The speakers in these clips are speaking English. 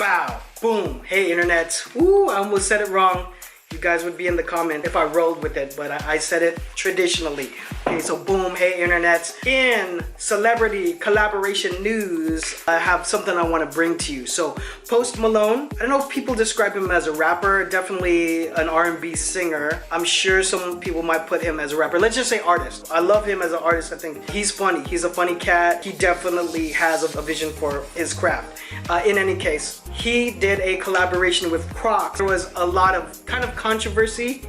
Bow, boom, hey internet. Woo, I almost said it wrong. You guys would be in the comment if I rolled with it, but I said it traditionally. Okay, so boom, hey internet. In celebrity collaboration news, I have something I want to bring to you. So Post Malone, I don't know if people describe him as a rapper, definitely an R&B singer. I'm sure some people might put him as a rapper. Let's just say artist. I love him as an artist. I think he's funny. He's a funny cat. He definitely has a vision for his craft. In any case, he did a collaboration with Crocs. There was a lot of kind of controversy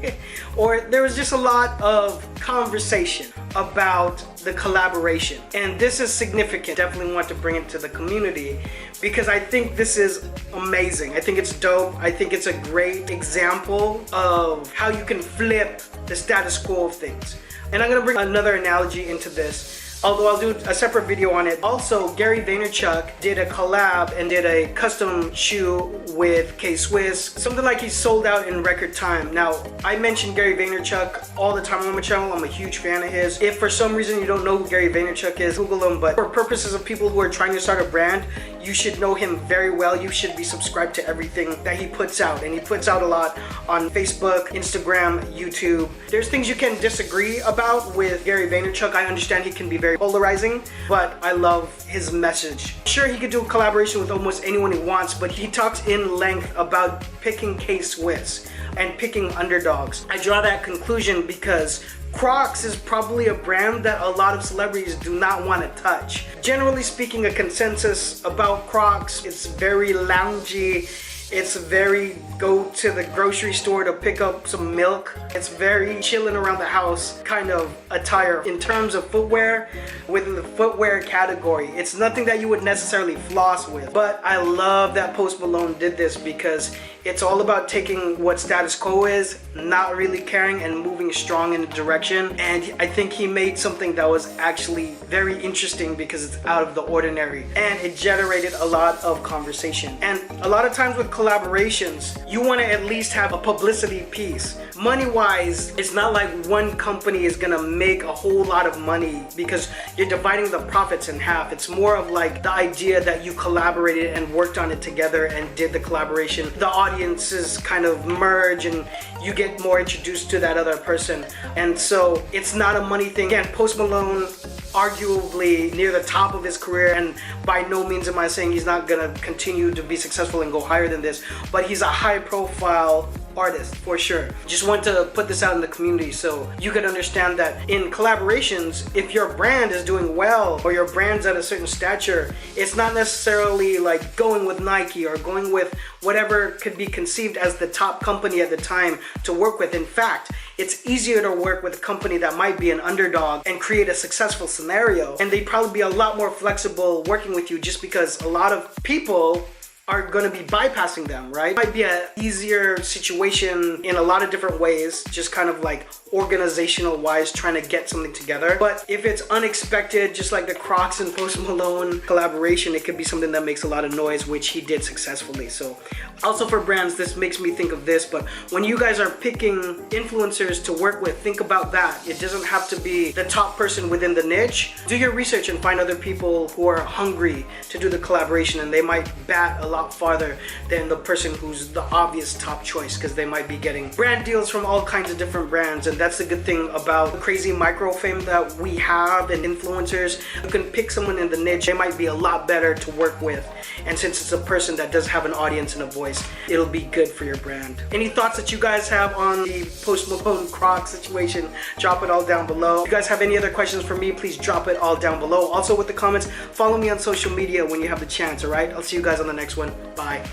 or there was just a lot of conversation about the collaboration, and this is significant. Definitely want to bring it to the community because I think this is amazing. I think it's dope. I think it's a great example of how you can flip the status quo of things. And I'm gonna bring another analogy into this, although I'll do a separate video on it. Also, Gary Vaynerchuk did a collab and did a custom shoe with K-Swiss. Something like he sold out in record time. Now, I mention Gary Vaynerchuk all the time on my channel. I'm a huge fan of his. If for some reason you don't know who Gary Vaynerchuk is, Google him. But for purposes of people who are trying to start a brand, you should know him very well. You should be subscribed to everything that he puts out. And he puts out a lot on Facebook, Instagram, YouTube. There's things you can disagree about with Gary Vaynerchuk. I understand he can be very polarizing, but I love his message. Sure, he could do a collaboration with almost anyone he wants, but he talks in length about picking K-Swiss and picking underdogs. I draw that conclusion because Crocs is probably a brand that a lot of celebrities do not want to touch. Generally speaking, a consensus about Crocs, it's very loungy. It's very go to the grocery store to pick up some milk. It's very chilling around the house kind of attire. In terms of footwear, within the footwear category, it's nothing that you would necessarily floss with. But I love that Post Malone did this because it's all about taking what status quo is, not really caring, and moving strong in a direction. And I think he made something that was actually very interesting because it's out of the ordinary. And it generated a lot of conversation. And a lot of times with collaborations, you want to at least have a publicity piece. Money-wise, it's not like one company is gonna make a whole lot of money because you're dividing the profits in half. It's more of like the idea that you collaborated and worked on it together and did the collaboration. The audiences kind of merge and you get more introduced to that other person. And so it's not a money thing. Again, Post Malone, arguably near the top of his career, and by no means am I saying he's not gonna continue to be successful and go higher than this, but he's a high profile artist for sure. Just want to put this out in the community so you can understand that in collaborations, if your brand is doing well or your brand's at a certain stature, it's not necessarily like going with Nike or going with whatever could be conceived as the top company at the time to work with. In fact, it's easier to work with a company that might be an underdog and create a successful scenario, and they'd probably be a lot more flexible working with you just because a lot of people are going to be bypassing them, right? Might be an easier situation in a lot of different ways, just kind of like organizational wise, trying to get something together. But if it's unexpected, just like the Crocs and Post Malone collaboration, it could be something that makes a lot of noise, which he did successfully. So also for brands, this makes me think of this, but when you guys are picking influencers to work with, think about that. It doesn't have to be the top person within the niche. Do your research and find other people who are hungry to do the collaboration, and they might bat a lot farther than the person who's the obvious top choice, because they might be getting brand deals from all kinds of different brands. And that's the good thing about the crazy micro fame that we have and influencers. You can pick someone in the niche, they might be a lot better to work with, and since it's a person that does have an audience and a voice, it'll be good for your brand. Any thoughts that you guys have on the Post Malone Crocs situation, drop it all down below. If you guys have any other questions for me, please drop it all down below. Also with the comments, follow me on social media when you have the chance, all right? I'll see you guys on the next one. Bye.